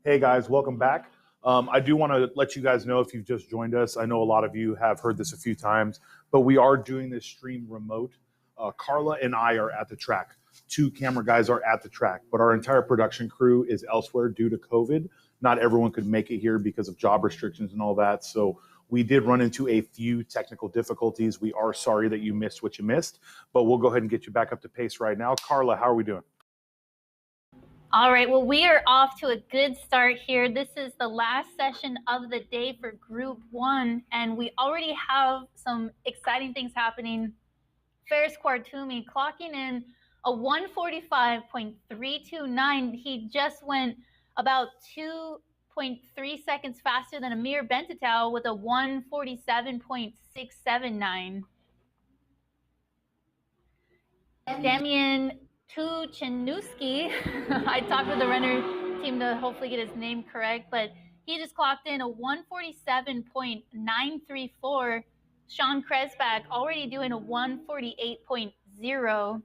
Hey guys, welcome back. I do want to let you guys know if you've just joined us. I know a lot of you have heard this a few times, but we are doing this stream remote. Carla and I are at the track. Two camera guys are at the track, but our entire production crew is elsewhere due to COVID. Not everyone could make it here because of job restrictions and all that. So we did run into a few technical difficulties. We are sorry that you missed what you missed, but we'll go ahead and get you back up to pace right now. Carla, how are we doing? All right, well, we are off to a good start here. This is the last session of the day for Group 1, and we already have some exciting things happening. Ferris Kwartumi clocking in a 1:45.329. He just went about 2.3 seconds faster than Amir Bentatau with a 1:47.679. Damian Tuchenowski, I talked with the runner team to hopefully get his name correct, but he just clocked in a 1:47.934. Sean Kresbach already doing a 1:48.0.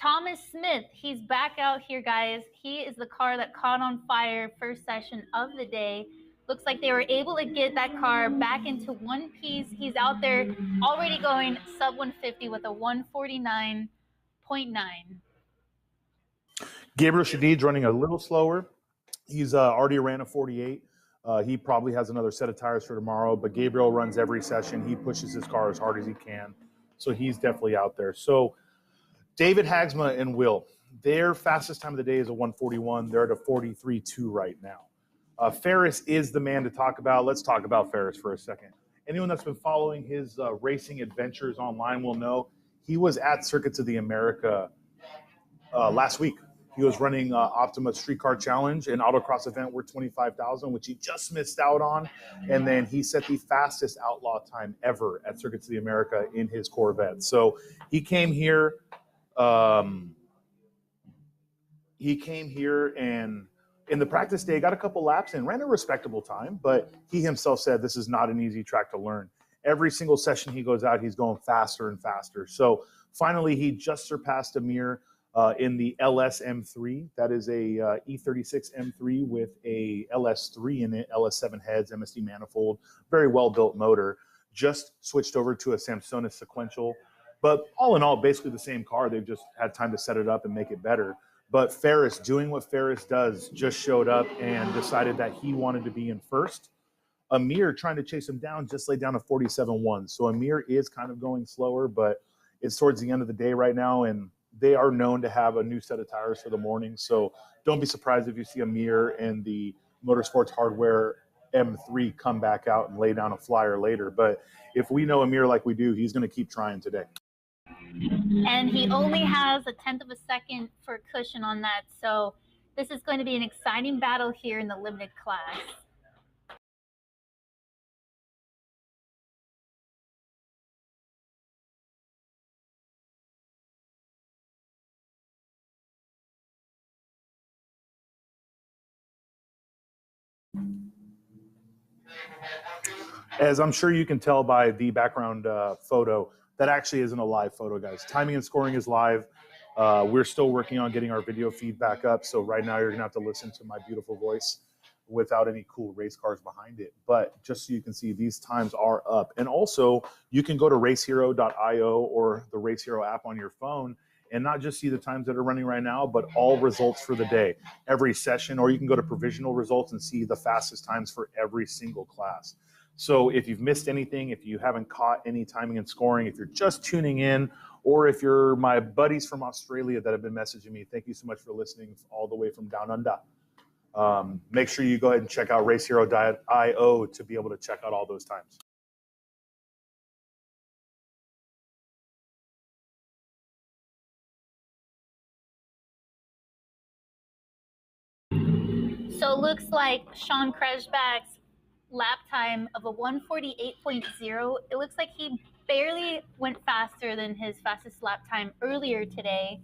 Thomas Smith, he's back out here, guys. He is the car that caught on fire first session of the day. Looks like they were able to get that car back into one piece. He's out there already going sub 150 with a 1:49.9. Gabriel Shadid's running a little slower. He's already ran a 48. He probably has another set of tires for tomorrow, but Gabriel runs every session. He pushes his car as hard as he can. So he's definitely out there. So David Hagsma and Will, their fastest time of the day is a 1:41. They're at a 43.2 right now. Ferris is the man to talk about. Let's talk about Ferris for a second. Anyone that's been following his racing adventures online will know he was at Circuits of the America last week. He was running Optima Streetcar Challenge, an autocross event worth $25,000, which he just missed out on. And then he set the fastest outlaw time ever at Circuits of the America in his Corvette. So he came here. And in the practice day, got a couple laps and ran a respectable time, but he himself said this is not an easy track to learn. Every single session he goes out, he's going faster and faster. So finally, he just surpassed Amir in the LS M3. That is a E36 M3 with a LS3 in it, LS7 heads, MSD manifold, very well-built motor. Just switched over to a Samsonis sequential. But all in all, basically the same car. They've just had time to set it up and make it better. But Ferris, doing what Ferris does, just showed up and decided that he wanted to be in first. Amir, trying to chase him down, just laid down a 47.1. So Amir is kind of going slower, but it's towards the end of the day right now, and they are known to have a new set of tires for the morning. So don't be surprised if you see Amir and the Motorsports Hardware M3 come back out and lay down a flyer later. But if we know Amir like we do, he's going to keep trying today. And he only has a 1/10 of a second for cushion on that. So this is going to be an exciting battle here in the limited class. As I'm sure you can tell by the background photo, that actually isn't a live photo, guys. Timing and scoring is live. We're still working on getting our video feed back up. So right now you're going to have to listen to my beautiful voice without any cool race cars behind it. But just so you can see, these times are up. And also, you can go to racehero.io or the Race Hero app on your phone and not just see the times that are running right now, but all results for the day, every session, or you can go to provisional results and see the fastest times for every single class. So if you've missed anything, if you haven't caught any timing and scoring, if you're just tuning in, or if you're my buddies from Australia that have been messaging me, thank you so much for listening all the way from down under. Make sure you go ahead and check out racehero.io to be able to check out all those times. So it looks like Sean Kresbach's lap time of a 1:48.0. It looks like he barely went faster than his fastest lap time earlier today,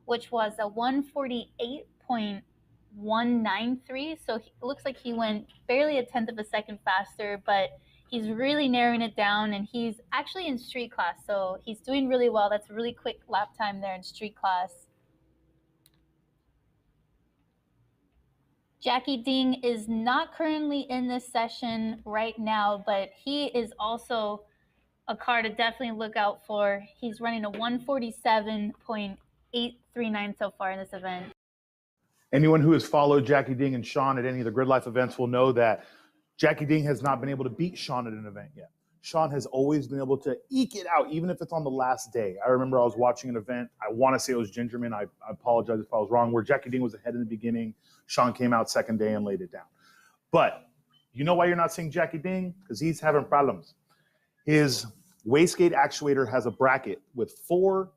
which was a 1:48.193. So it looks like he went barely a 1/10 of a second faster, but he's really narrowing it down, and he's actually in street class. So he's doing really well. That's a really quick lap time there in street class. Jackie Ding is not currently in this session right now, but he is also a car to definitely look out for. He's running a 147.839 so far in this event. Anyone who has followed Jackie Ding and Sean at any of the Grid Life events will know that Jackie Ding has not been able to beat Sean at an event yet. Sean has always been able to eke it out, even if it's on the last day. I remember I was watching an event. I want to say it was Gingerman. I apologize if I was wrong, where Jackie Ding was ahead in the beginning. Sean came out second day and laid it down. But you know why you're not seeing Jackie Ding? Because he's having problems. His wastegate actuator has a bracket with 4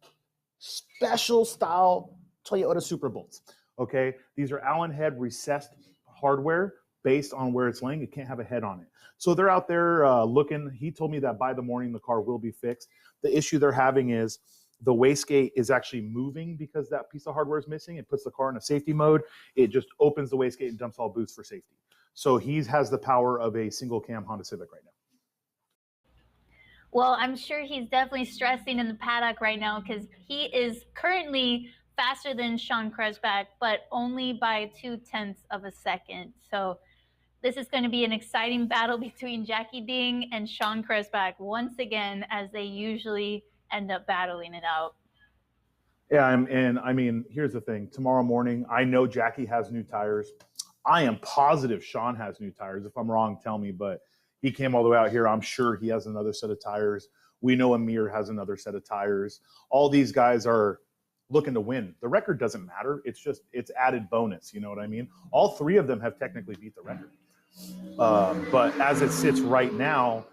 special style Toyota Super Bolts. Okay, these are Allen head recessed hardware based on where it's laying. It can't have a head on it. So they're out there looking. He told me that by the morning the car will be fixed. The issue they're having is the wastegate is actually moving because that piece of hardware is missing. It puts the car in a safety mode. It just opens the wastegate and dumps all boost for safety. So he has the power of a single cam Honda Civic right now. Well, I'm sure he's definitely stressing in the paddock right now because he is currently faster than Sean Kresbach, but only by 0.2 of a second. So this is going to be an exciting battle between Jackie Ding and Sean Kresbach once again, as they usually end up battling it out. Yeah, and I mean, here's the thing. Tomorrow morning, I know Jackie has new tires. I am positive Sean has new tires. If I'm wrong, tell me, but he came all the way out here. I'm sure he has another set of tires. We know Amir has another set of tires. All these guys are looking to win. The record doesn't matter. It's added bonus. You know what I mean? All 3 of them have technically beat the record. But as it sits right now,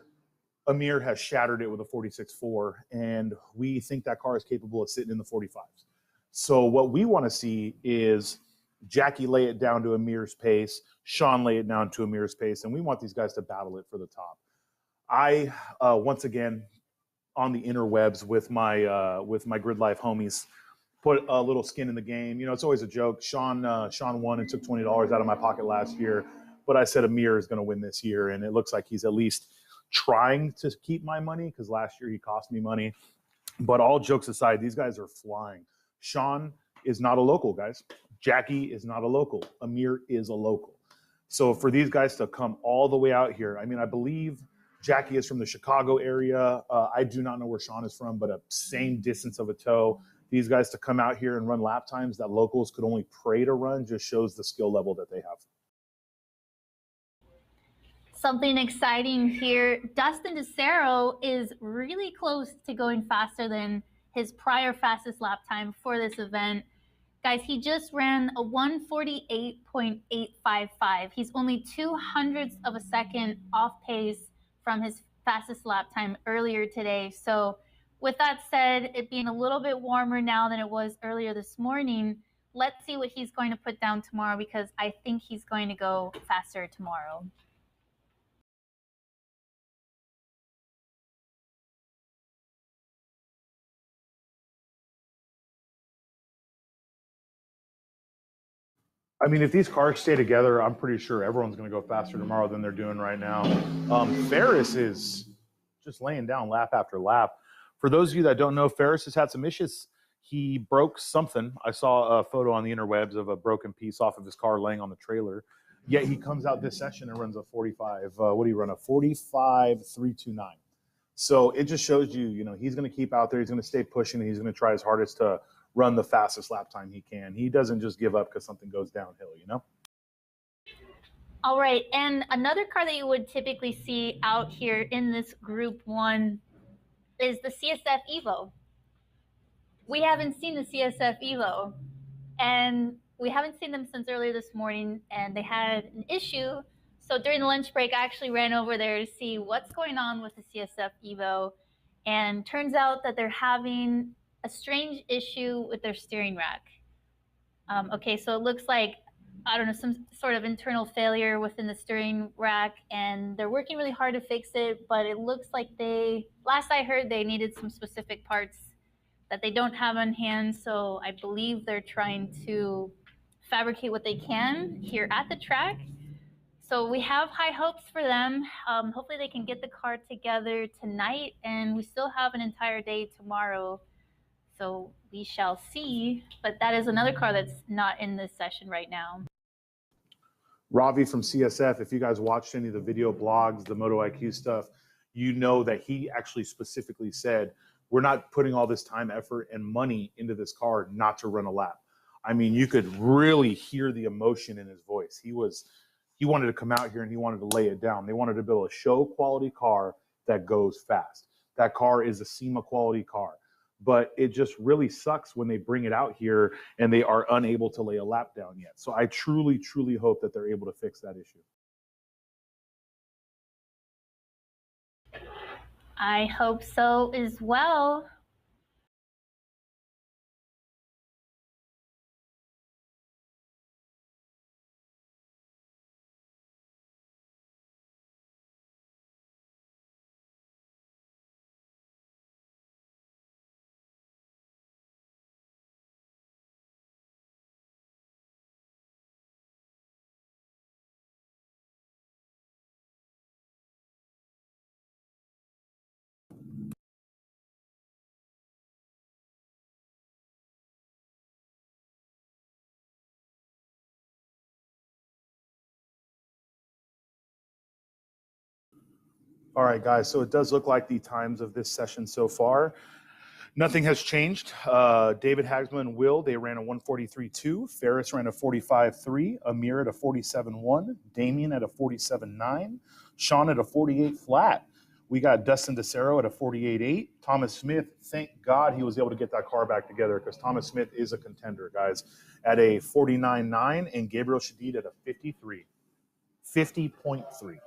Amir has shattered it with a 46.4, and we think that car is capable of sitting in the 45s. So what we want to see is Jackie lay it down to Amir's pace, Sean lay it down to Amir's pace, and we want these guys to battle it for the top. I, once again, on the interwebs with my Grid Life homies, put a little skin in the game. You know, it's always a joke. Sean won and took $20 out of my pocket last year, but I said Amir is going to win this year, and it looks like he's at least trying to keep my money because last year he cost me money. But all jokes aside, these guys are flying. Sean is not a local, guys. Jackie is not a local. Amir is a local. So for these guys to come all the way out here, I mean, I believe Jackie is from the Chicago area. I do not know where Sean is from, but a same distance of a tow. These guys to come out here and run lap times that locals could only pray to run just shows the skill level that they have. Something exciting here. Dustin DeCero is really close to going faster than his prior fastest lap time for this event. Guys, he just ran a 148.855. He's only 0.02 of a second off pace from his fastest lap time earlier today. So with that said, it being a little bit warmer now than it was earlier this morning, let's see what he's going to put down tomorrow, because I think he's going to go faster tomorrow. I mean, if these cars stay together, I'm pretty sure everyone's going to go faster tomorrow than they're doing right now. Ferris is just laying down lap after lap. For those of you that don't know, Ferris has had some issues. He broke something. I saw a photo on the interwebs of a broken piece off of his car laying on the trailer. Yet he comes out this session and runs a 45. What do you run? A 45.329. So it just shows you, you know, he's going to keep out there. He's going to stay pushing. And he's going to try his hardest to run the fastest lap time he can. He doesn't just give up because something goes downhill, you know? All right, and another car that you would typically see out here in this Group 1 is the CSF Evo. We haven't seen the CSF Evo, and we haven't seen them since earlier this morning, and they had an issue. So during the lunch break, I actually ran over there to see what's going on with the CSF Evo, and turns out that they're having a strange issue with their steering rack. Okay, so it looks like, I don't know, some sort of internal failure within the steering rack, and they're working really hard to fix it, but it looks like last I heard, they needed some specific parts that they don't have on hand, so I believe they're trying to fabricate what they can here at the track. So we have high hopes for them. Hopefully they can get the car together tonight, and we still have an entire day tomorrow. So we shall see, but that is another car that's not in this session right now. Ravi from CSF, if you guys watched any of the video blogs, the Moto IQ stuff, you know that he actually specifically said, we're not putting all this time, effort, and money into this car not to run a lap. I mean, you could really hear the emotion in his voice. He wanted to come out here and he wanted to lay it down. They wanted to build a show quality car that goes fast. That car is a SEMA quality car. But it just really sucks when they bring it out here and they are unable to lay a lap down yet. So I truly, truly hope that they're able to fix that issue. I hope so as well. All right, guys. So it does look like the times of this session so far, nothing has changed. David Hagsman and Will, they ran a 143.2. Ferris ran a 45.3. Amir at a 47.1. Damien at a 47.9. Sean at a 48 flat. We got Dustin DeCero at a 48.8. Thomas Smith, thank God he was able to get that car back together because Thomas Smith is a contender, guys, at a 49.9. And Gabriel Shadid at a 53. 50.3.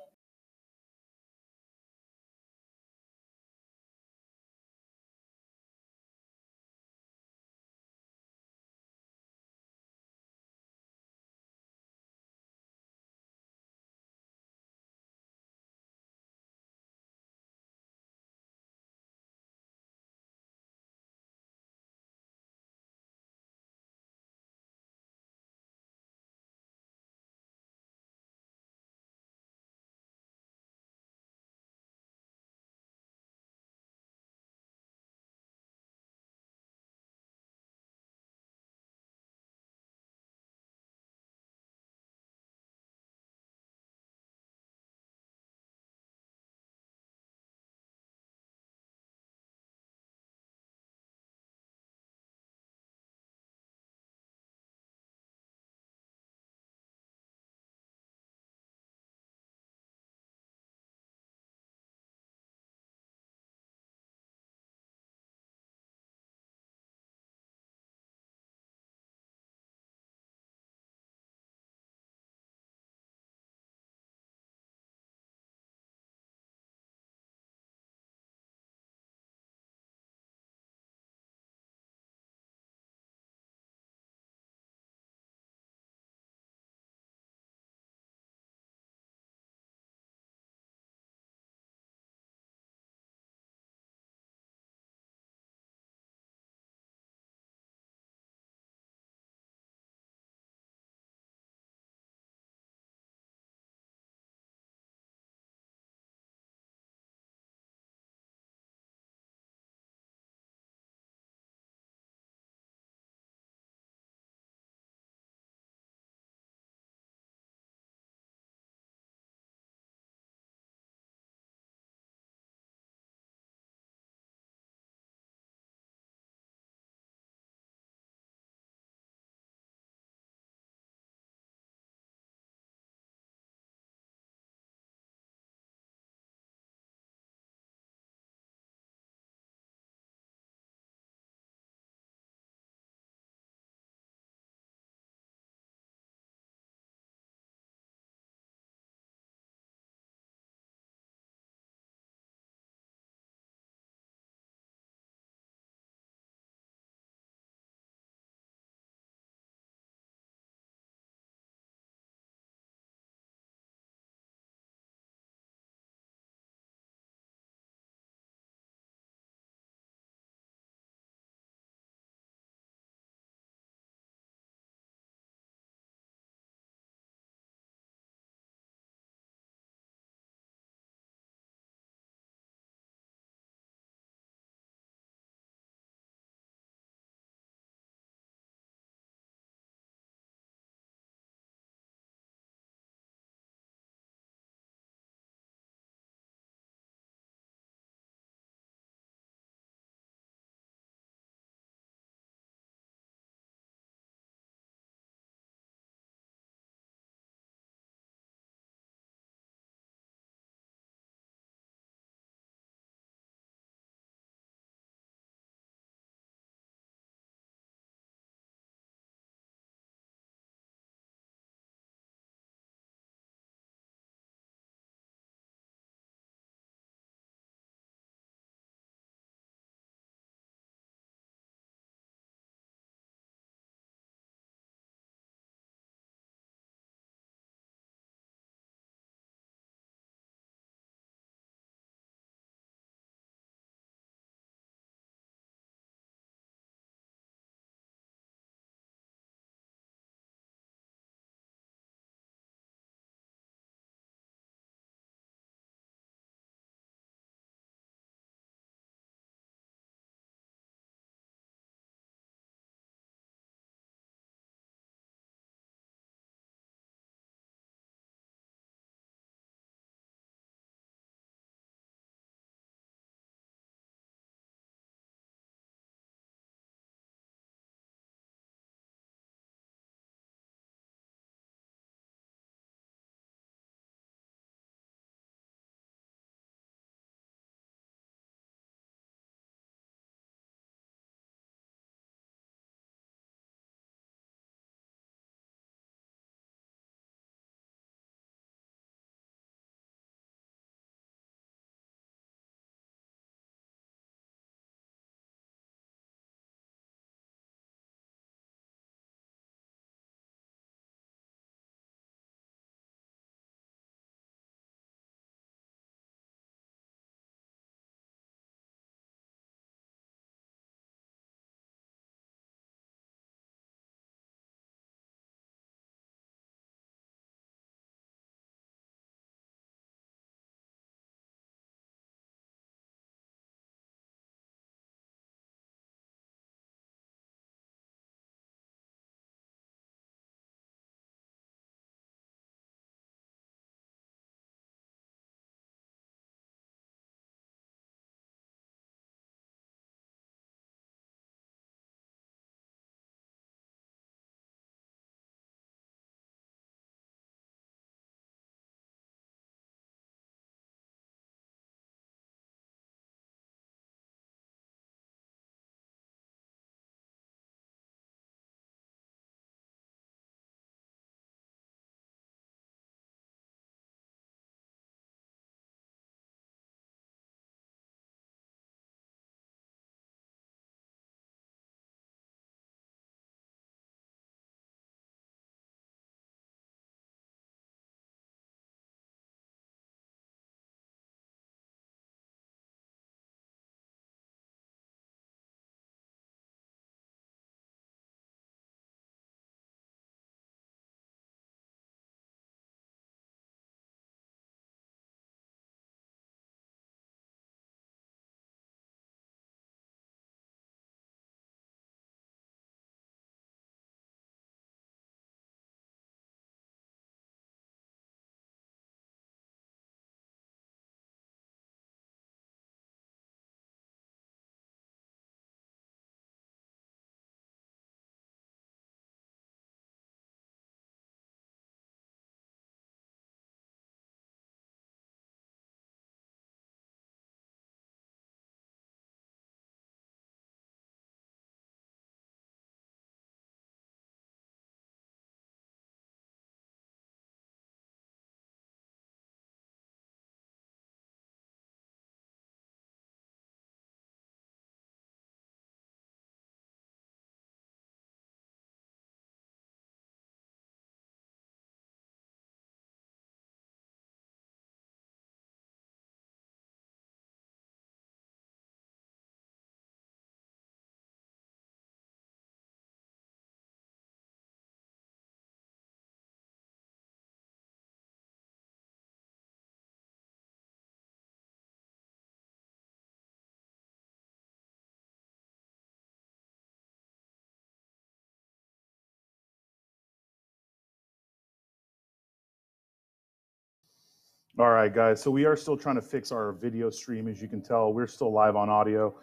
All right, guys. So we are still trying to fix our video stream. As you can tell, we're still live on audio.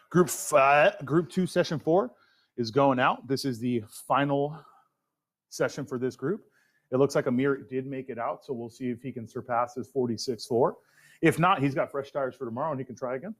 Group 2, session 4 is going out. This is the final session for this group. It looks like Amir did make it out, so we'll see if he can surpass his 46.4. If not, he's got fresh tires for tomorrow and he can try again.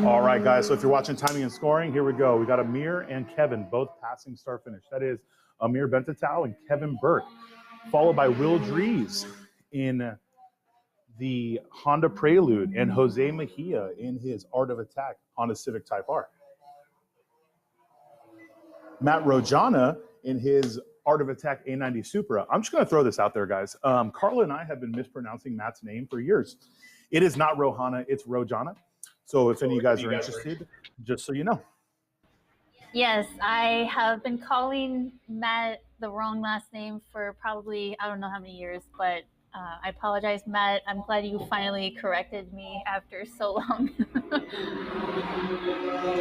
All right, guys. So if you're watching timing and scoring, here we go. We got Amir and Kevin both passing start finish. That is Amir Bentatow and Kevin Burke, followed by Will Dries in the Honda Prelude and Jose Mejia in his Art of Attack Honda Civic Type R. Matt Rojana in his Art of Attack A90 Supra. I'm just going to throw this out there, guys. Carla and I have been mispronouncing Matt's name for years. It is not Rohana, it's Rojana. So if any of you guys are interested, just so you know. Yes, I have been calling Matt the wrong last name for probably, I don't know how many years, but I apologize, Matt. I'm glad you finally corrected me after so long.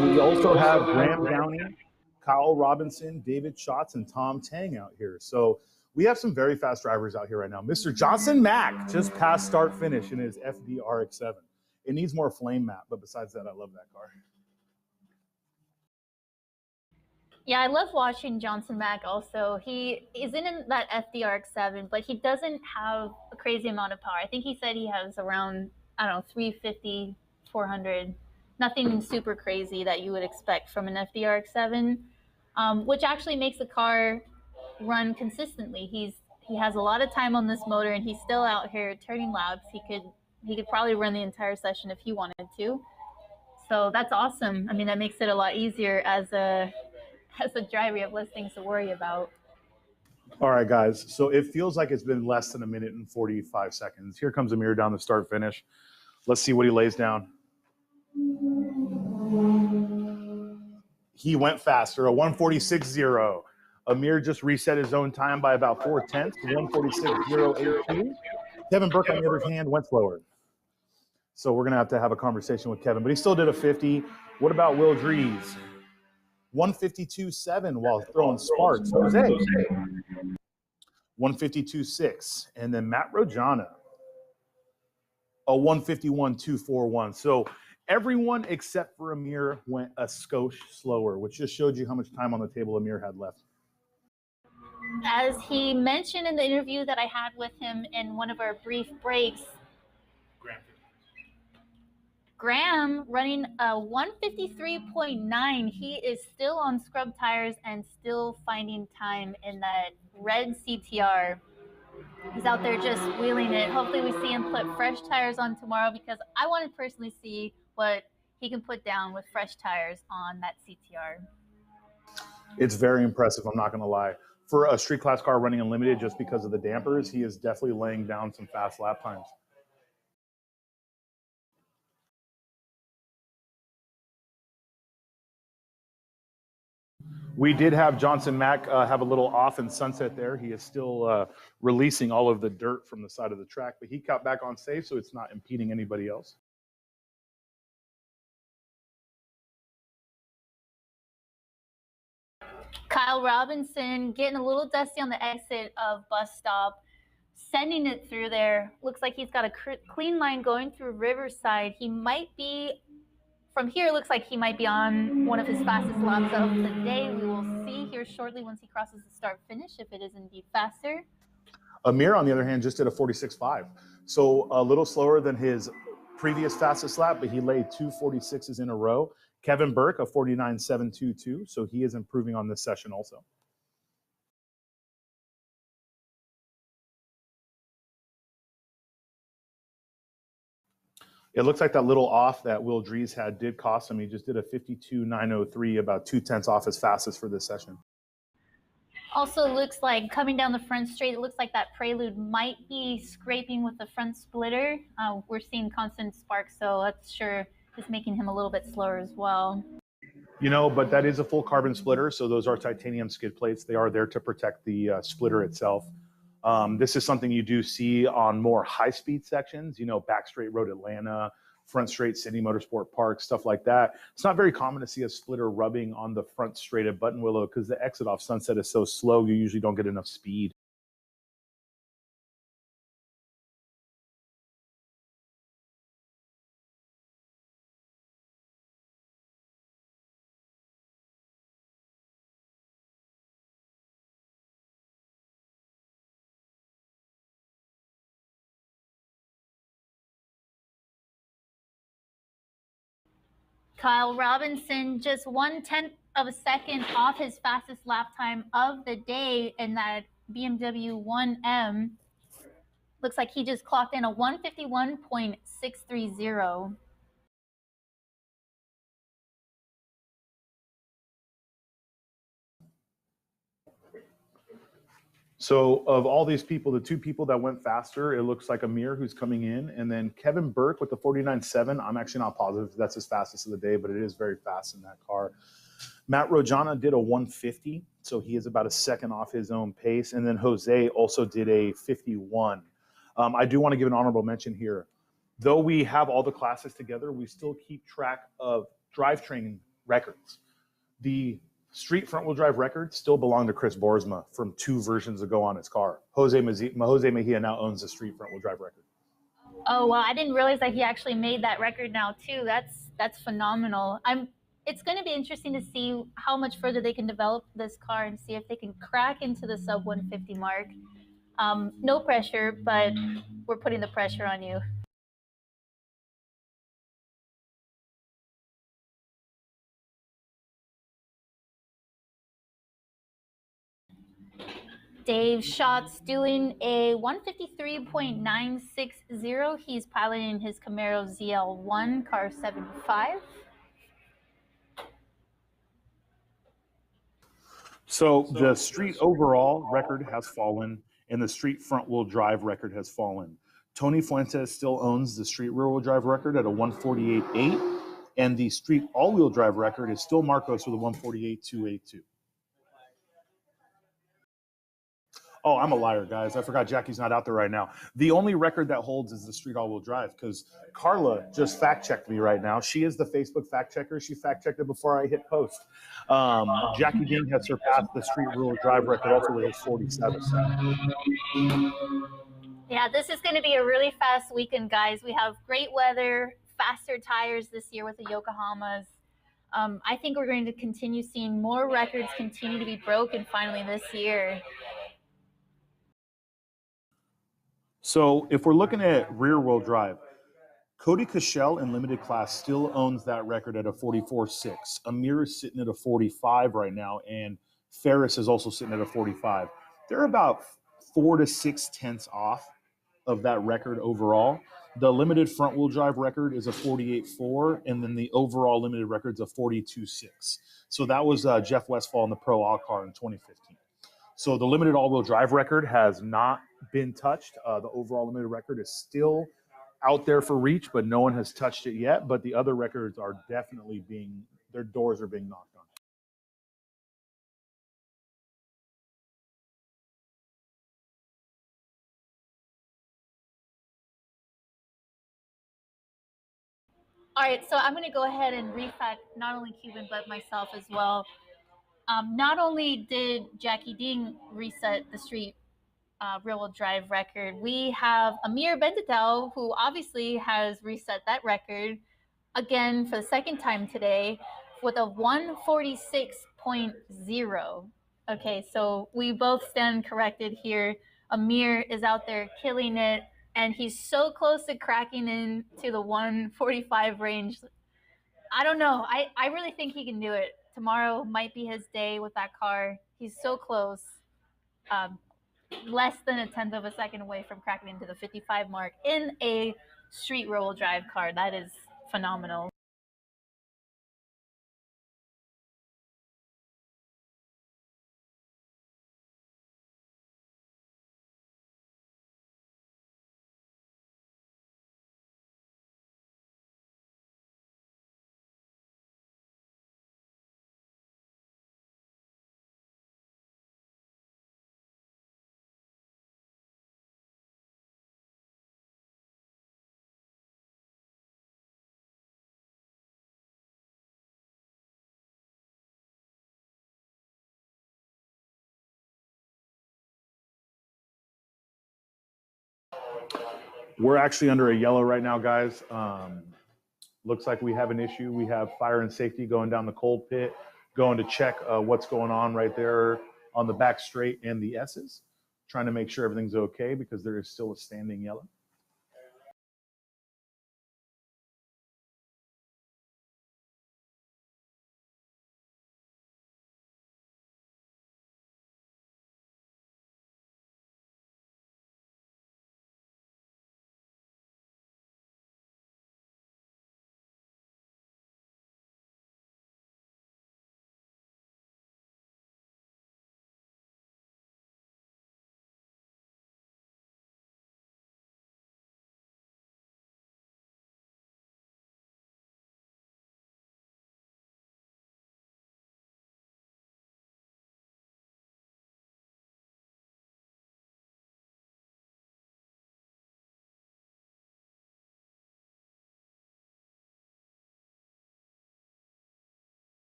We also have Graham Downey, Kyle Robinson, David Schatz, and Tom Tang out here. So we have some very fast drivers out here right now. Mr. Johnson Mack just passed start finish in his FD RX-7. It needs more flame map, but besides that, I love that car. Yeah, I love watching Johnson Mack also. He isn't in that FDRX7, but he doesn't have a crazy amount of power. I think he said he has around, I don't know, 350, 400. Nothing super crazy that you would expect from an FDRX7, which actually makes the car run consistently. He has a lot of time on this motor, and he's still out here turning laps. He could probably run the entire session if he wanted to. So that's awesome. I mean, that makes it a lot easier as a driver. You have less things to worry about. All right, guys. So it feels like it's been less than a minute and 45 seconds. Here comes Amir down the start finish. Let's see what he lays down. He went faster, a 146.0. Amir just reset his own time by about 4/10, 146.082. Kevin Burke, on the other hand, went slower. So we're going to have a conversation with Kevin, but he still did a 50. What about Will Dries? 152.7 while throwing sparks. Jose, 152.6. And then Matt Rojana, a 151.241. So everyone except for Amir went a skosh slower, which just showed you how much time on the table Amir had left. As he mentioned in the interview that I had with him in one of our brief breaks, Graham running a 153.9. He is still on scrub tires and still finding time in that red CTR. He's out there just wheeling it. Hopefully we see him put fresh tires on tomorrow, because I want to personally see what he can put down with fresh tires on that CTR. It's very impressive, I'm not going to lie. For a street class car running unlimited just because of the dampers, he is definitely laying down some fast lap times. We did have Johnson Mack have a little off in Sunset there. He is still releasing all of the dirt from the side of the track, but he got back on safe, so it's not impeding anybody else. Kyle Robinson getting a little dusty on the exit of bus stop, sending it through there. Looks like he's got a clean line going through Riverside. He might be, from here, looks like he might be on one of his fastest laps of the day. We will see here shortly once he crosses the start finish if it is indeed faster. Amir, on the other hand, just did a 46.5. So a little slower than his previous fastest lap, but he laid 2 46s in a row. Kevin Burke, a 49.722, so he is improving on this session also. It looks like that little off that Will Dries had did cost him. He just did a 52.903, about 0.2 off his fastest for this session. Also looks like coming down the front straight, it looks like that Prelude might be scraping with the front splitter. We're seeing constant sparks, so that's sure is making him a little bit slower as well. You know, but that is a full carbon splitter, so those are titanium skid plates. They are there to protect the splitter itself. This is something you do see on more high-speed sections, you know, back straight road Atlanta, front straight City Motorsport Park, stuff like that. It's not very common to see a splitter rubbing on the front straight at Buttonwillow because the exit off Sunset is so slow, you usually don't get enough speed. Kyle Robinson just 1/10 of a second off his fastest lap time of the day in that BMW 1M. Looks like he just clocked in a 151.630. So of all these people, the two people that went faster, it looks like Amir who's coming in, and then Kevin Burke with the 49.7. I'm actually not positive if that's his fastest of the day, but it is very fast in that car. Matt Rojana did a 150, so he is about a second off his own pace. And then Jose also did a 51. I do want to give an honorable mention here. Though we have all the classes together, we still keep track of drivetrain records. The street front-wheel drive record still belonged to Chris Boersma from 2 versions ago on his car. Jose Mejia now owns the street front-wheel drive record. Oh, well, I didn't realize that he actually made that record now, too. That's phenomenal. It's going to be interesting to see how much further they can develop this car and see if they can crack into the sub 150 mark. No pressure, but we're putting the pressure on you. Dave Schatz doing a 153.960. He's piloting his Camaro ZL1 car 75. So the street overall record has fallen, and the street front-wheel drive record has fallen. Tony Fuentes still owns the street rear-wheel drive record at a 148.8, and the street all-wheel drive record is still Marcos with a 148.282. Oh, I'm a liar, guys. I forgot Jackie's not out there right now. The only record that holds is the street all-wheel drive because Carla just fact-checked me right now. She is the Facebook fact-checker. She fact-checked it before I hit post. Jackie Dean has surpassed the street rear-wheel drive record also with his 47. Yeah, this is going to be a really fast weekend, guys. We have great weather, faster tires this year with the Yokohamas. I think we're going to continue seeing more records continue to be broken finally this year. So if we're looking at rear-wheel drive, Cody Cashel in limited class still owns that record at a 44.6. Amir is sitting at a 45 right now, and Ferris is also sitting at a 45. They're about 4 to 6 tenths off of that record overall. The limited front-wheel drive record is a 48.4, and then the overall limited record is a 42.6. So that was Jeff Westphal in the Pro All car in 2015. So the limited all-wheel drive record has not been touched. The overall limited record is still out there for reach, but no one has touched it yet. But the other records are definitely their doors are being knocked on. All right, so I'm going to go ahead and refact not only Cuban, but myself as well. Not only did Jackie Ding reset the street rear-wheel drive record, we have Amir Benditao, who obviously has reset that record again for the second time today with a 146.0. Okay, so we both stand corrected here. Amir is out there killing it, and he's so close to cracking into the 145 range. I don't know. I really think he can do it. Tomorrow might be his day with that car. He's so close. Um, Less than a tenth of a second away from cracking into the 55 mark in a street rear-wheel drive car. That is phenomenal. We're actually under a yellow right now, guys. Looks like we have an issue. We have fire and safety going down the cold pit, going to check what's going on right there on the back straight and the S's, trying to make sure everything's okay because there is still a standing yellow.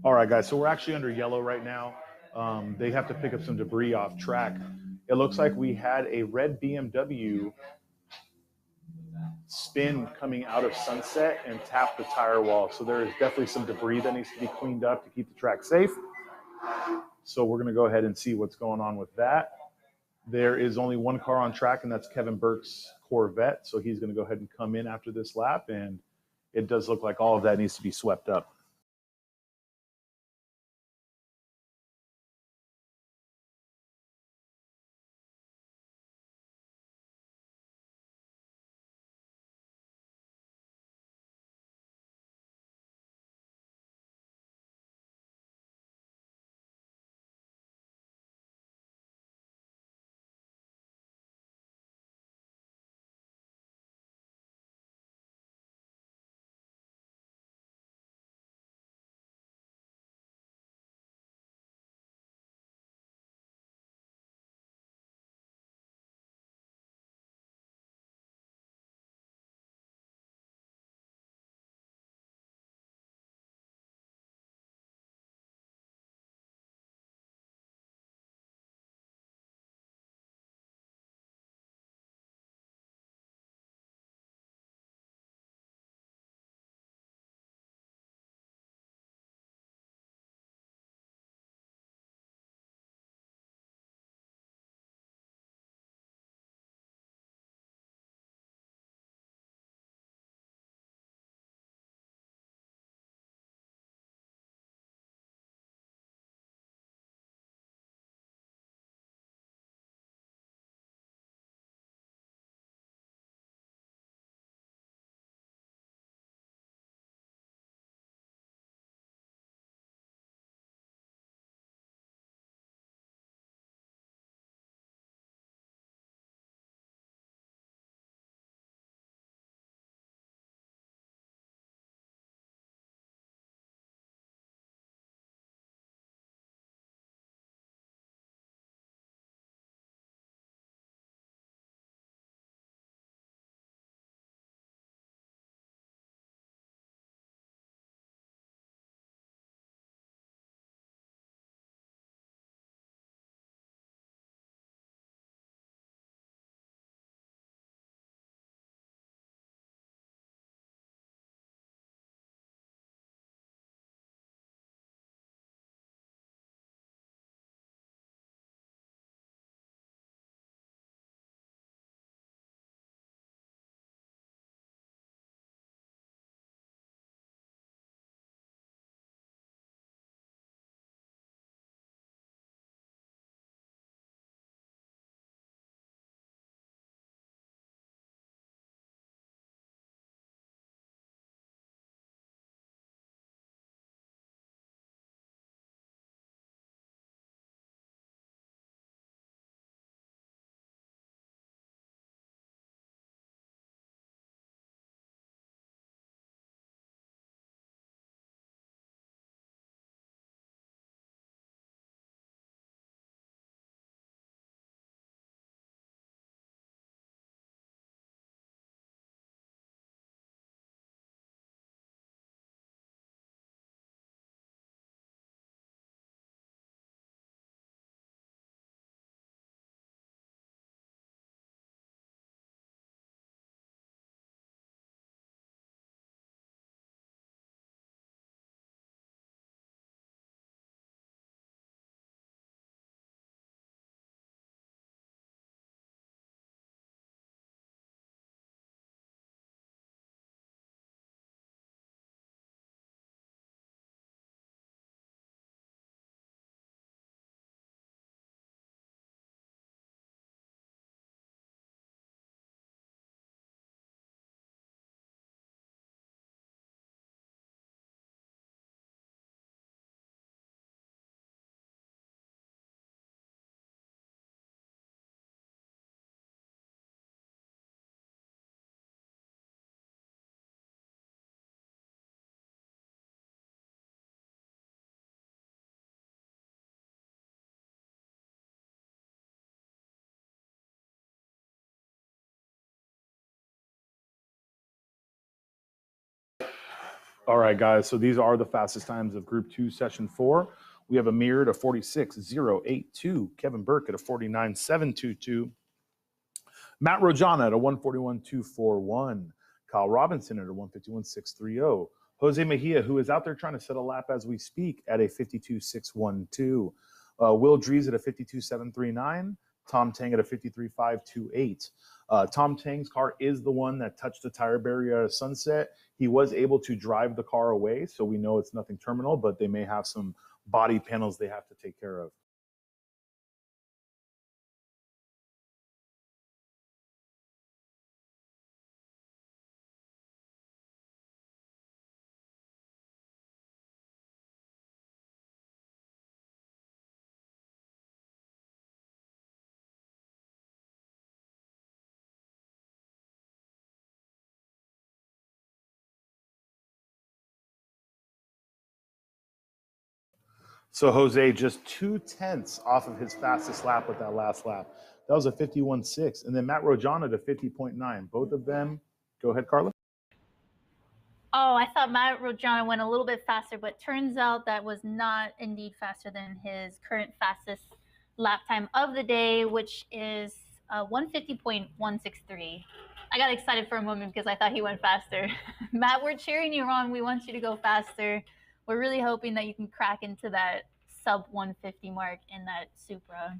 All right, guys, so we're actually under yellow right now. They have to pick up some debris off track. It looks like we had a red BMW spin coming out of Sunset and tap the tire wall. So there is definitely some debris that needs to be cleaned up to keep the track safe. So we're going to go ahead and see what's going on with that. There is only one car on track, and that's Kevin Burke's Corvette. So he's going to go ahead and come in after this lap, and it does look like all of that needs to be swept up. All right, guys. So these are the fastest times of Group 2, Session 4. We have Amir at a 46.082, Kevin Burke at a 49.722, Matt Rojana at a 141.241, Kyle Robinson at a 151.630, Jose Mejia, who is out there trying to set a lap as we speak, at a 52.612, Will Drees at a 52.739, Tom Tang at a 53.528. Tom Tang's car is the one that touched the tire barrier at Sunset. He was able to drive the car away, so we know it's nothing terminal, but they may have some body panels they have to take care of. So Jose just 2/10 off of his fastest lap with that last lap. That was a 51.6. And then Matt Rojana to 50.9. Both of them, go ahead, Carla. Oh, I thought Matt Rojana went a little bit faster, but turns out that was not indeed faster than his current fastest lap time of the day, which is 150.163. I got excited for a moment because I thought he went faster. Matt, we're cheering you on. We want you to go faster. We're really hoping that you can crack into that sub 150 mark in that Supra.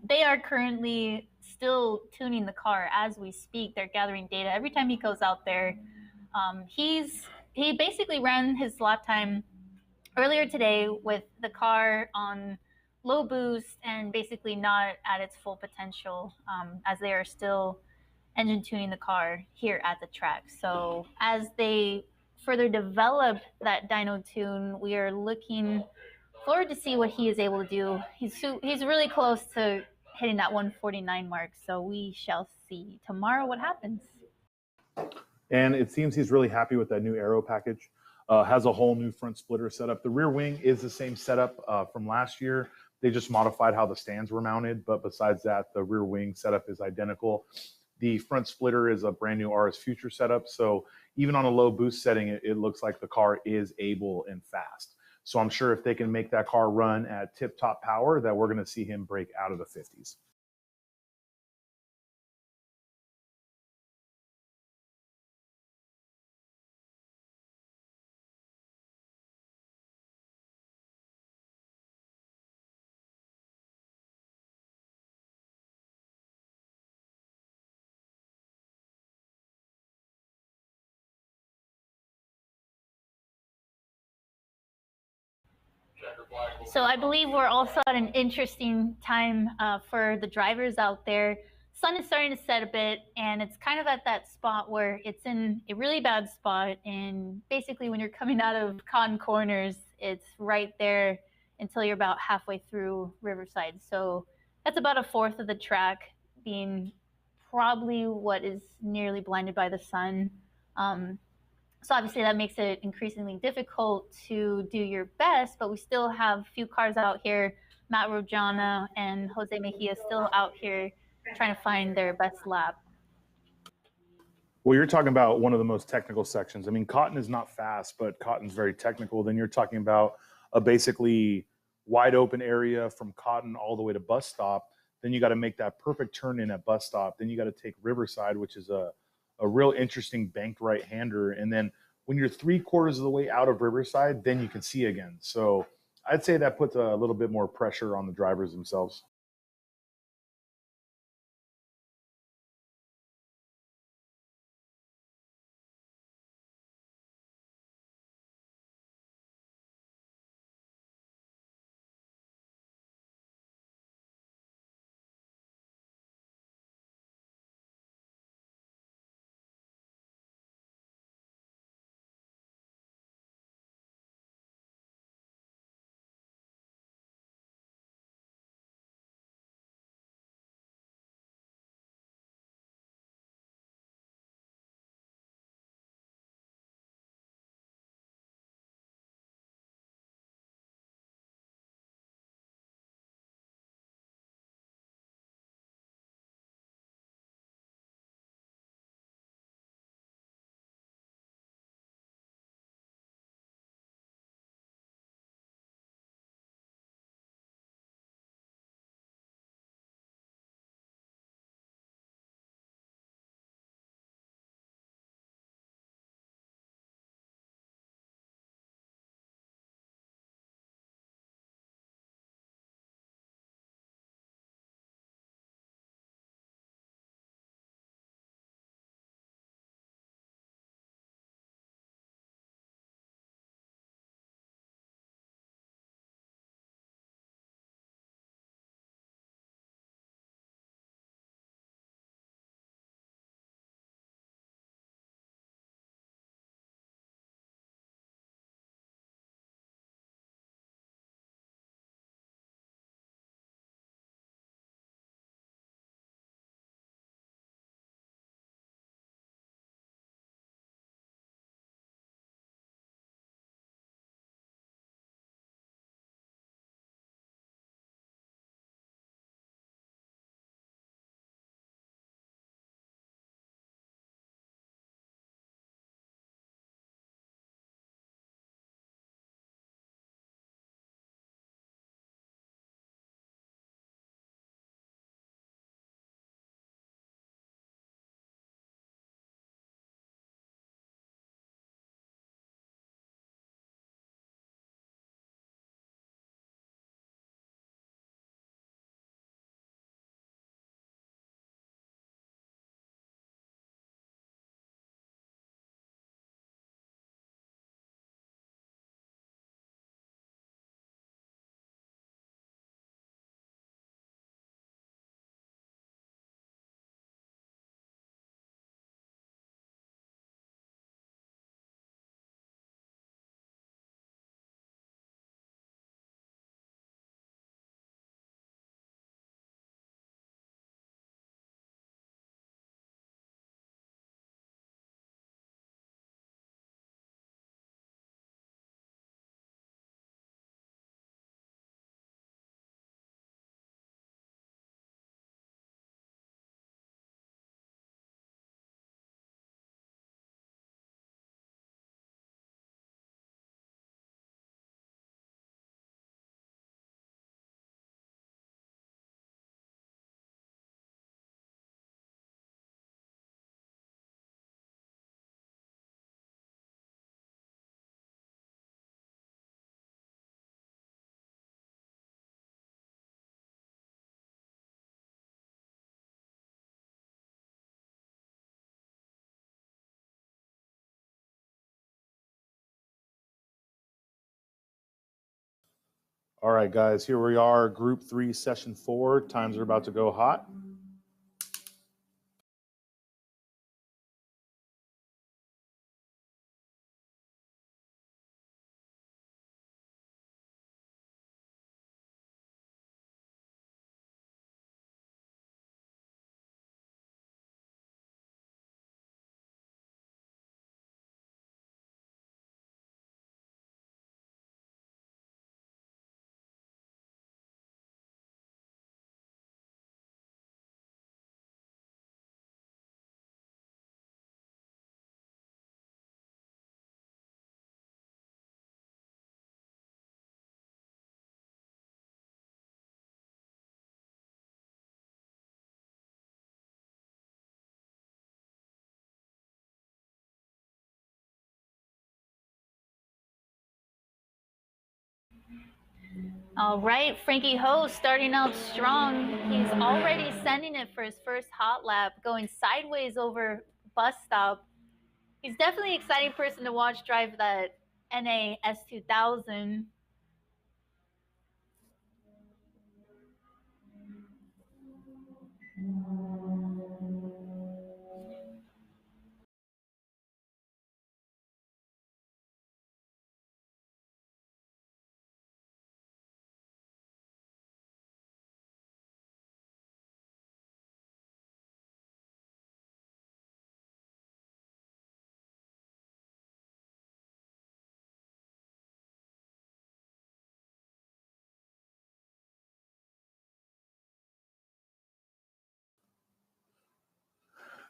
They are currently still tuning the car as we speak. They're gathering data. Every time he goes out there, he basically ran his lap time earlier today with the car on low boost and basically not at its full potential, as they are still engine tuning the car here at the track. So as they further develop that dyno tune, we are looking forward to see what he is able to do. He's really close to hitting that 149 mark, so we shall see tomorrow what happens. And it seems he's really happy with that new aero package. Has a whole new front splitter setup. The rear wing is the same setup from last year. They just modified how the stands were mounted, but besides that, the rear wing setup is identical. The front splitter is a brand new RS Future setup, so even on a low boost setting, it looks like the car is able and fast. So I'm sure if they can make that car run at tip-top power, that we're going to see him break out of the 50s. So I believe we're also at an interesting time for the drivers out there. Sun is starting to set a bit, and it's kind of at that spot where it's in a really bad spot. And basically, when you're coming out of Con Corners, it's right there until you're about halfway through Riverside. So that's about a fourth of the track being probably what is nearly blinded by the sun. So obviously that makes it increasingly difficult to do your best, but we still have a few cars out here. Matt Rojana and Jose Mejia still out here trying to find their best lap. Well, you're talking about one of the most technical sections. I mean, Cotton is not fast, but Cotton's very technical. Then you're talking about a basically wide open area from Cotton all the way to bus stop. Then you got to make that perfect turn in at bus stop. Then you got to take Riverside, which is a real interesting banked right hander. And then when you're 3/4 of the way out of Riverside, then you can see again. So I'd say that puts a little bit more pressure on the drivers themselves. All right, guys, here we are, Group 3, Session 4. Times are about to go hot. All right, Frankie Ho starting out strong. He's already sending it for his first hot lap, going sideways over bus stop. He's definitely an exciting person to watch drive that NA S2000.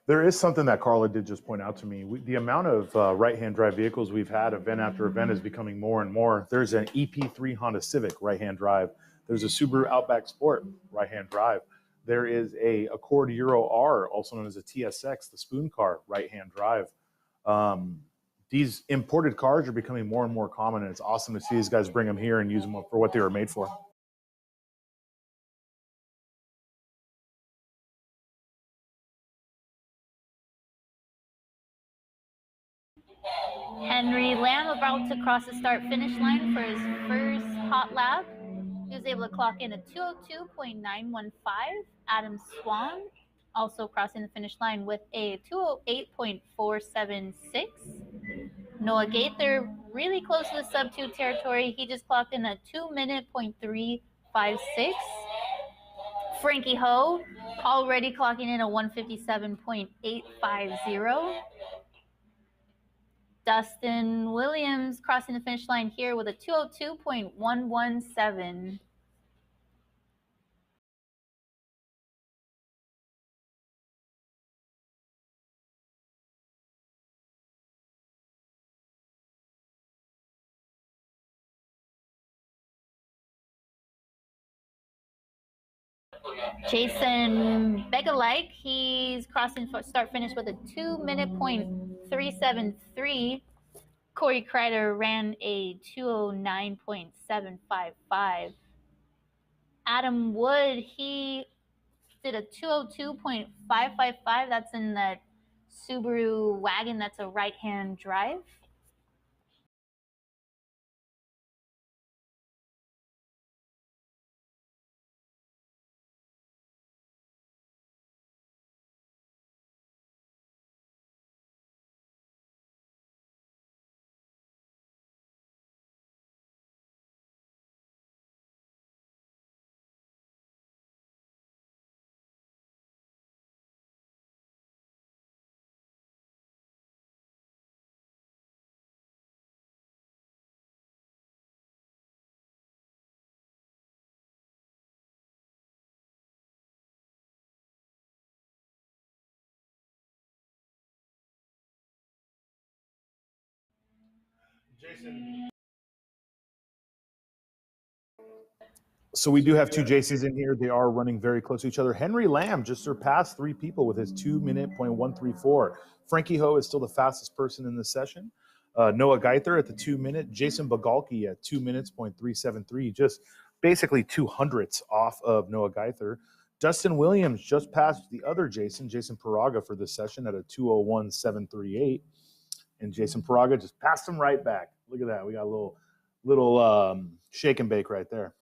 There is something that Carla did just point out to me. The amount of right-hand drive vehicles we've had event after event is becoming more and more. There's an EP3 Honda Civic right-hand drive. There's a Subaru Outback Sport right-hand drive. There is a Accord Euro R, also known as a TSX, the spoon car, right-hand drive. These imported cars are becoming more and more common, and it's awesome to see these guys bring them here and use them for what they were made for. Henry Lamb about to cross the start-finish line for his first hot lap. He was able to clock in a 202.915. Adam Swan also crossing the finish line with a 208.476. Noah Gaither really close to the sub-2 territory. He just clocked in a 2-minute.356. Frankie Ho already clocking in a 157.850. Dustin Williams crossing the finish line here with a 202.117. Jason Begalike, he's crossing start finish with a 2-minute.373. Corey Kreider ran a 209.755. Adam Wood, he did a 202.555. That's in that Subaru wagon. That's a right-hand drive. Jason. So we do have two JCs in here. They are running very close to each other. Henry Lamb just surpassed 3 people with his 2-minute.134. Frankie Ho is still the fastest person in this session. Noah Geither at the 2-minute. Jason Bagalki at 2 minutes.373. Just basically 200ths off of Noah Geither. Dustin Williams just passed the other Jason Paraga, for this session at a 201.738. And Jason Paraga just passed him right back. Look at that. We got a little shake and bake right there.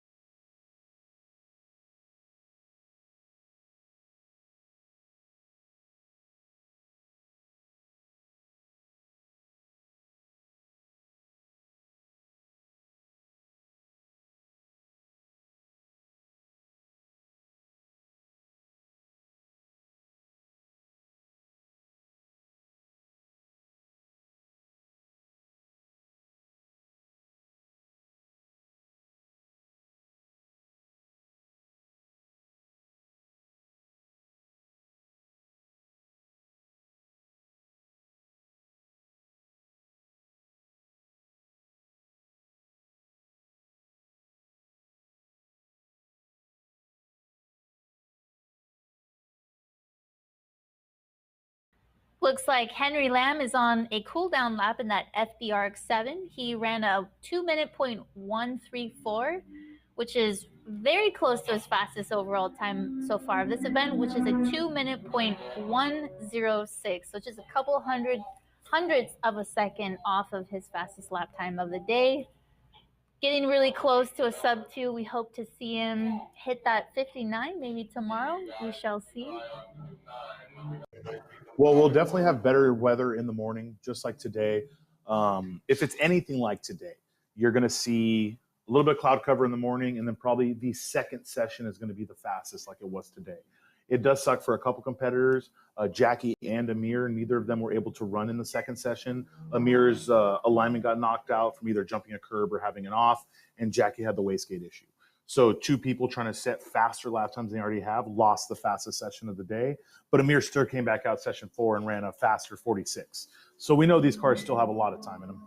Looks like Henry Lamb is on a cool down lap in that FBRX7. He ran a 2 minute .134, which is very close to his fastest overall time so far of this event, which is a 2 minute .106, which is a couple hundredths of a second off of his fastest lap time of the day. Getting really close to a sub 2. We hope to see him hit that 59 maybe tomorrow. We shall see. Well, we'll definitely have better weather in the morning, just like today. If it's anything like today, you're going to see a little bit of cloud cover in the morning, and then probably the second session is going to be the fastest like it was today. It does suck for a couple competitors. Jackie and Amir, neither of them were able to run in the second session. Amir's alignment got knocked out from either jumping a curb or having an off, and Jackie had the wastegate issue. So two people trying to set faster lap times than they already have lost the fastest session of the day. But Amir still came back out session 4 and ran a faster 46. So we know these cars still have a lot of time in them.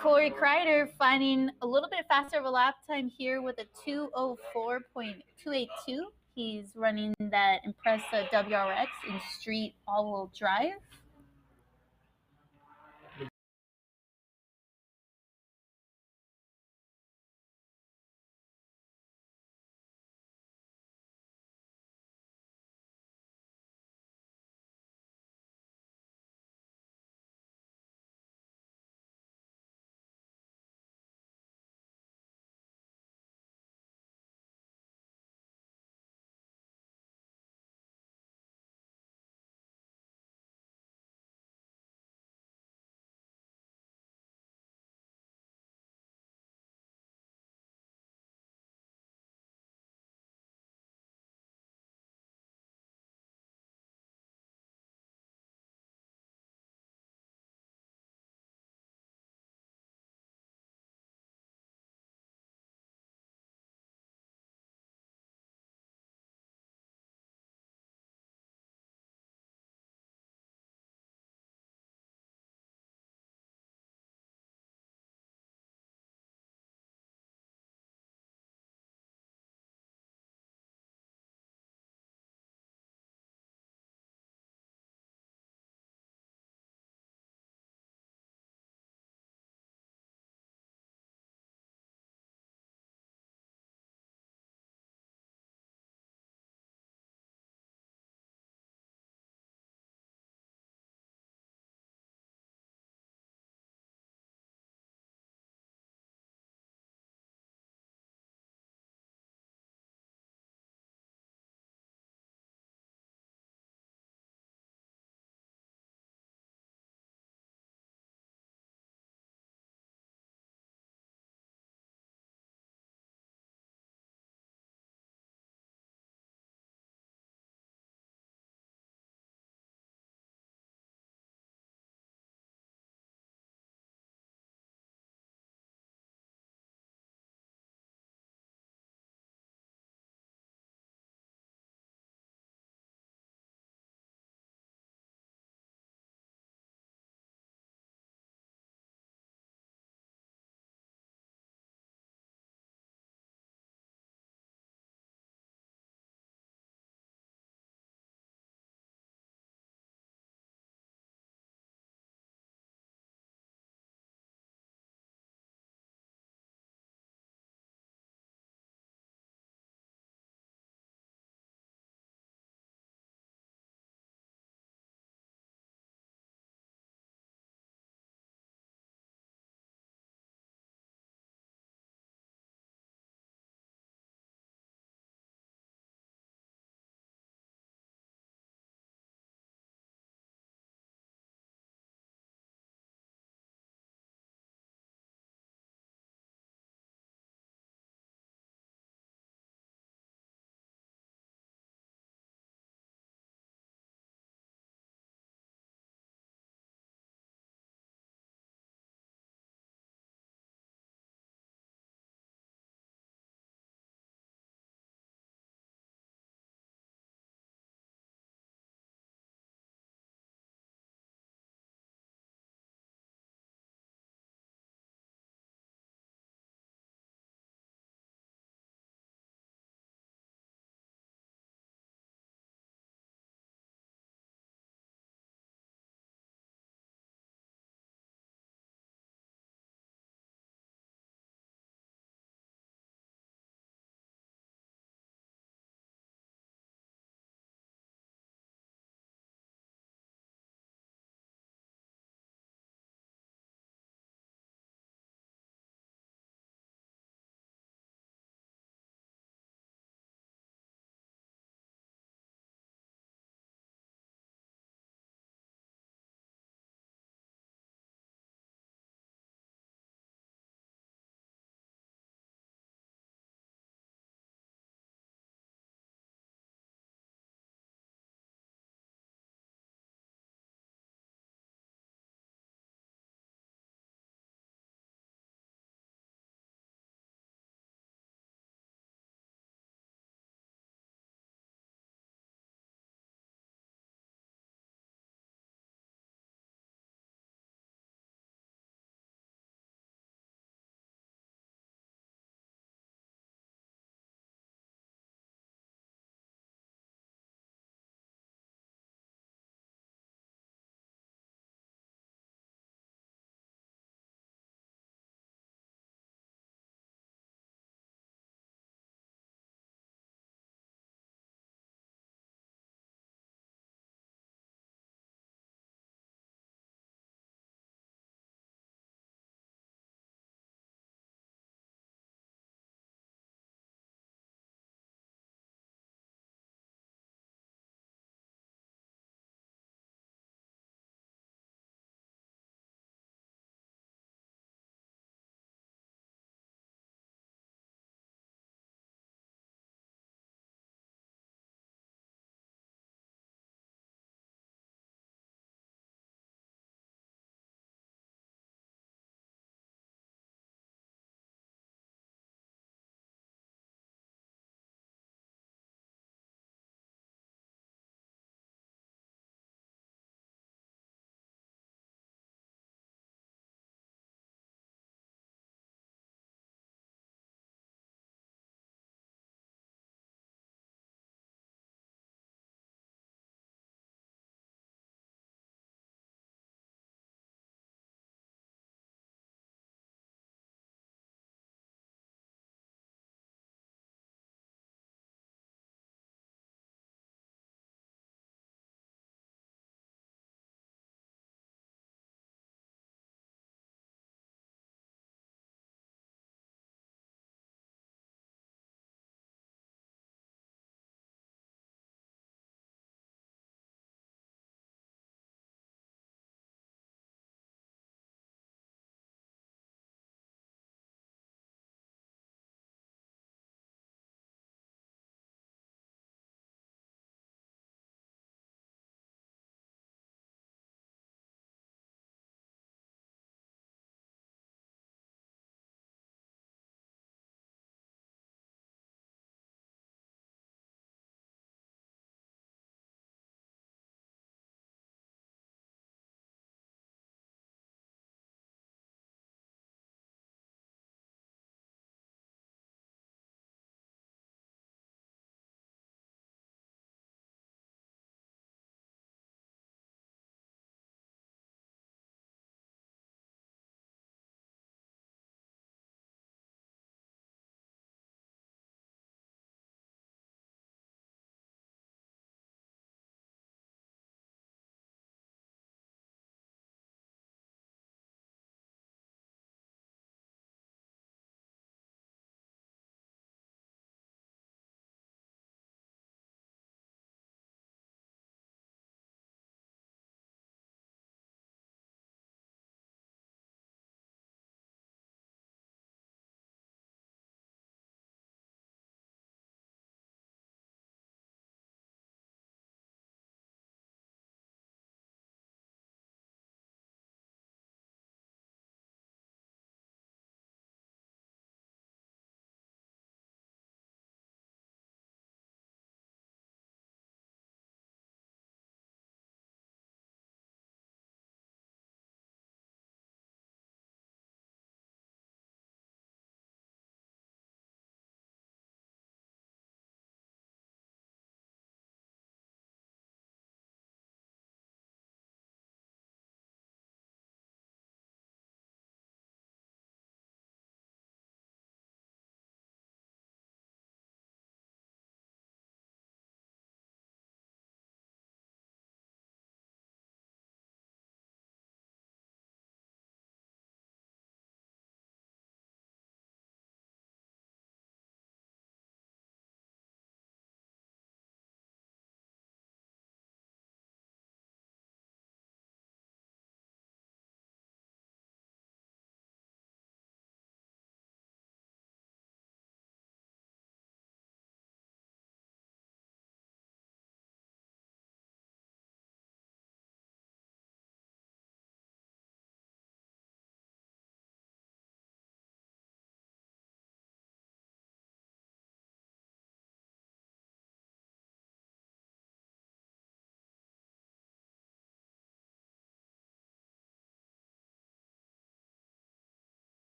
Corey Kreider finding a little bit faster of a lap time here with a 2:04.282. He's running that Impreza WRX in street all-wheel drive.